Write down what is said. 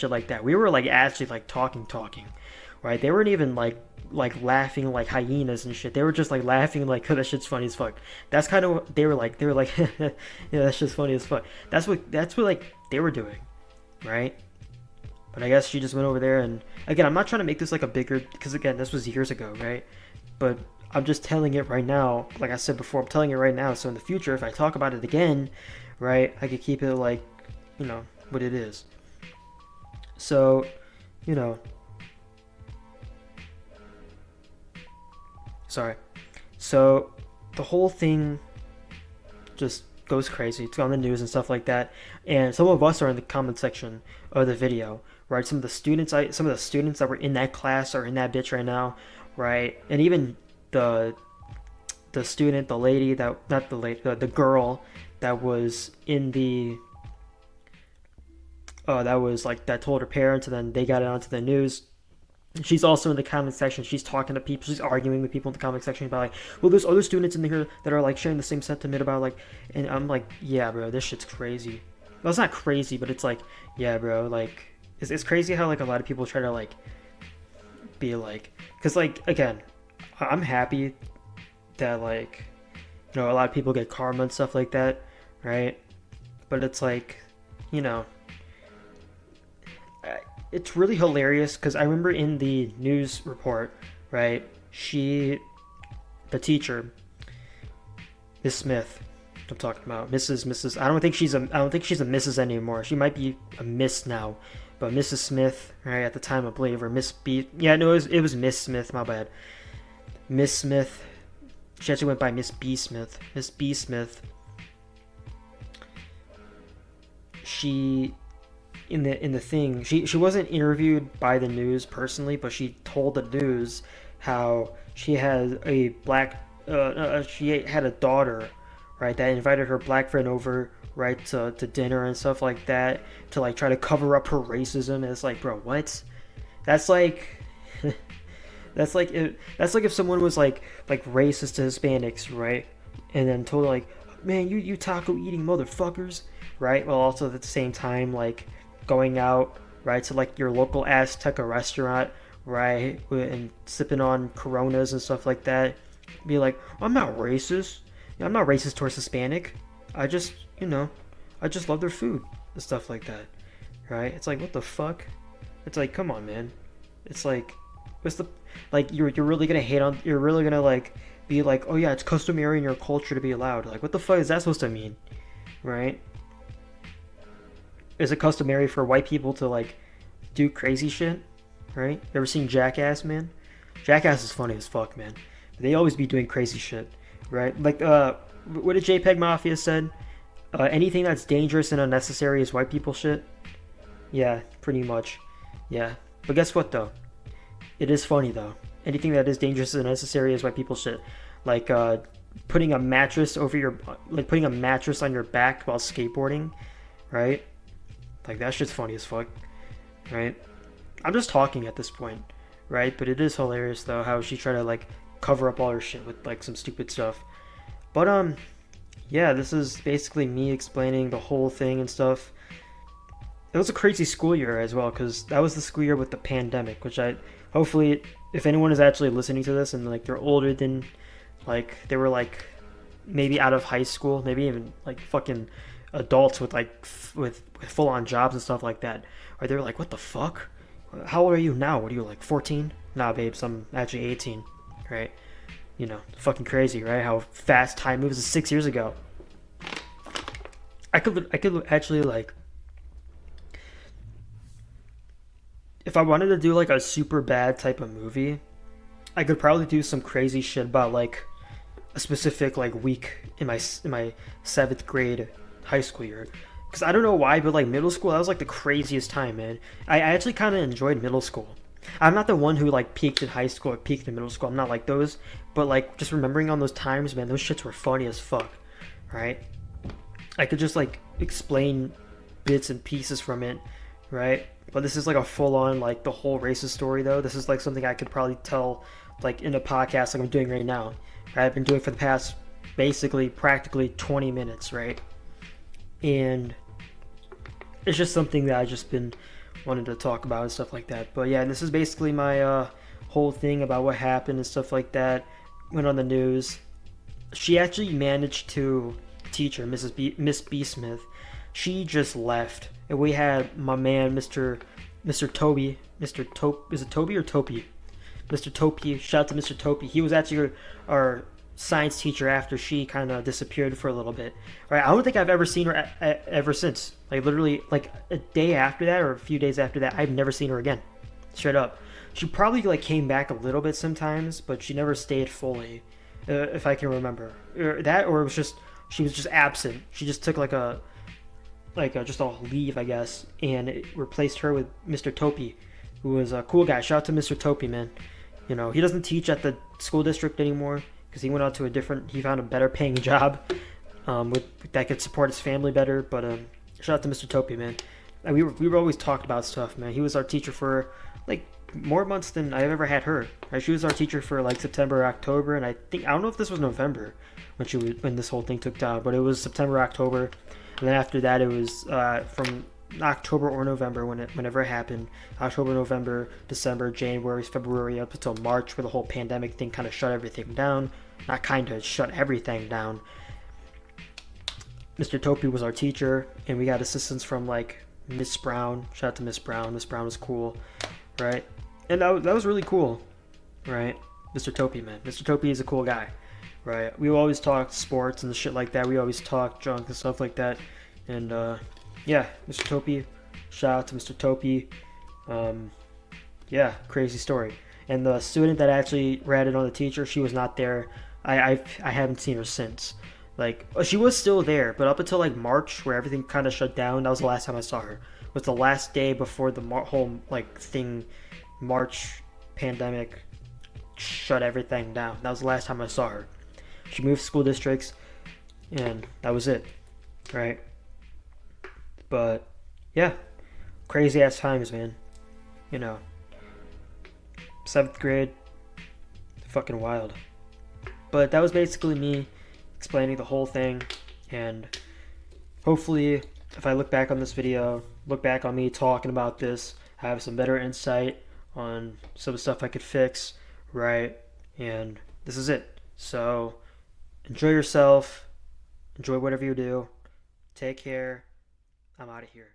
shit like that. We were like actually like talking, right? They weren't even like laughing like hyenas and shit. They were just like laughing like, oh, that shit's funny as fuck. That's kind of what they were like. They were like, yeah, that's just funny as fuck. That's what like they were doing, right? But I guess she just went over there, and again, I'm not trying to make this like a bigger, because again, this was years ago, right? But I'm just telling it right now. Like I said before, I'm telling it right now. So in the future, if I talk about it again, right, I could keep it like, what it is. So, you know, sorry. So the whole thing just goes crazy. It's on the news and stuff like that. And some of us are in the comment section of the video, right? Some of the students that were in that class are in that bitch right now, right? And even the student, the lady that not the lady, the girl that was in the that was like that told her parents, and then they got it onto the news. She's also in the comment section. She's talking to people. She's arguing with people in the comment section about like, well, there's other students in here that are like sharing the same sentiment about like, and I'm like, yeah, bro, this shit's crazy. Well, it's not crazy, but it's like, yeah, bro, like, it's crazy how like a lot of people try to like be like, because like again, I'm happy that like, a lot of people get karma and stuff like that, right? But it's like, you know, it's really hilarious because I remember in the news report, right? The teacher, Miss Smith, I'm talking about Mrs. I don't think she's a Mrs. anymore. She might be a Miss now, but Mrs. Smith, right at the time, I believe, or Miss B. Yeah, no, it was Miss Smith. My bad. Miss Smith. She actually went by Miss B. Smith. Miss B. Smith. She in the thing, she wasn't interviewed by the news personally, but she told the news how she had a she had a daughter, right, that invited her black friend over, right, to dinner and stuff like that, to like try to cover up her racism. And it's like, bro, what? That's like that's like if someone was like racist to Hispanics, right, and then told like, man, you taco eating motherfuckers, right, well, also at the same time like going out, right, to like your local Azteca restaurant, right, and sipping on Coronas and stuff like that, be like, I'm not racist. I'm not racist towards Hispanic. I just, I just love their food and stuff like that, right? It's like, what the fuck? It's like, come on, man. It's like, what's the like? You're really gonna hate on? You're really gonna like be like, oh yeah, it's customary in your culture to be allowed. Like, what the fuck is that supposed to mean, right? Is it customary for white people to like do crazy shit, right? You ever seen Jackass, man? Jackass is funny as fuck, man. They always be doing crazy shit, right? Like, what did JPEG Mafia said? Anything that's dangerous and unnecessary is white people shit. Yeah, pretty much. Yeah, but guess what though? It is funny though. Anything that is dangerous and unnecessary is white people shit. Like putting a mattress on your back while skateboarding, right? Like, that shit's funny as fuck, right? I'm just talking at this point, right? But it is hilarious though how she tried to like cover up all her shit with like some stupid stuff. But yeah, this is basically me explaining the whole thing and stuff. It was a crazy school year as well, because that was the school year with the pandemic, which hopefully, if anyone is actually listening to this and like they're older than, like, they were like maybe out of high school, maybe even like fucking adults with like with full-on jobs and stuff like that, or they're like, what the fuck, how old are you now? What are you, like 14? Nah, babes, I'm actually 18, right? Fucking crazy, right? How fast time moves. 6 years ago. I could actually like, if I wanted to do like a super bad type of movie, I could probably do some crazy shit about like a specific like week in my 7th grade high school year, because I don't know why, but like middle school, that was like the craziest time, man. I actually kind of enjoyed middle school. I'm not the one who like peaked in high school or peaked in middle school. I'm not like those, but like just remembering on those times, man, those shits were funny as fuck, right? I could just like explain bits and pieces from it, right? But this is like a full-on like the whole racist story though. This is like something I could probably tell like in a podcast like I'm doing right now, right? I've been doing for the past basically practically 20 minutes, right? And it's just something that I've just been wanted to talk about and stuff like that. But yeah, this is basically my whole thing about what happened and stuff like that. Went on the news. She actually managed to teach her, Miss B Smith. She just left, and we had my man, Mr. Toby, Mr. Tope. Is it Toby or Topi? Mr. Topi. Shout out to Mr. Topi. He was actually our science teacher after she kind of disappeared for a little bit. Right? I don't think I've ever seen her ever since. Like literally, like a day after that or a few days after that, I've never seen her again. Straight up. She probably like came back a little bit sometimes, but she never stayed fully, if I can remember. Or it was just she was just absent. She just took just a leave, I guess, and it replaced her with Mr. Topi, who was a cool guy. Shout out to Mr. Topi, man. You know, he doesn't teach at the school district anymore because he went on to he found a better paying job that could support his family better. But shout out to Mr. Topi, man. And we were always talking about stuff, man. He was our teacher for like more months than I've ever had her. Right? She was our teacher for like September, October, and I don't know if this was November when this whole thing took down, but it was September, October. And then after that, it was from October or November whenever it happened. October, November, December, January, February, up until March, where the whole pandemic thing kind of shut everything down. Not kind of, shut everything down. Mr. Topi was our teacher, and we got assistance from like Miss Brown. Shout out to Miss Brown. Miss Brown was cool, right? And that was really cool, right? Mr. Topi, man. Mr. Topi is a cool guy. Right, we always talk sports and shit like that. We always talk junk and stuff like that. And yeah, Mr. Topi, shout out to Mr. Topi. Yeah, crazy story. And the student that actually ratted on the teacher, she was not there. I haven't seen her since. Like she was still there, but up until like March, where everything kind of shut down, that was the last time I saw her. It was the last day before the whole like thing, March pandemic shut everything down. That was the last time I saw her. She moved school districts, and that was it, right? But yeah, crazy ass times, man. You know, 7th grade, fucking wild. But that was basically me explaining the whole thing, and hopefully, if I look back on this video, look back on me talking about this, I have some better insight on some stuff I could fix, right? And this is it. So enjoy yourself. Enjoy whatever you do. Take care. I'm out of here.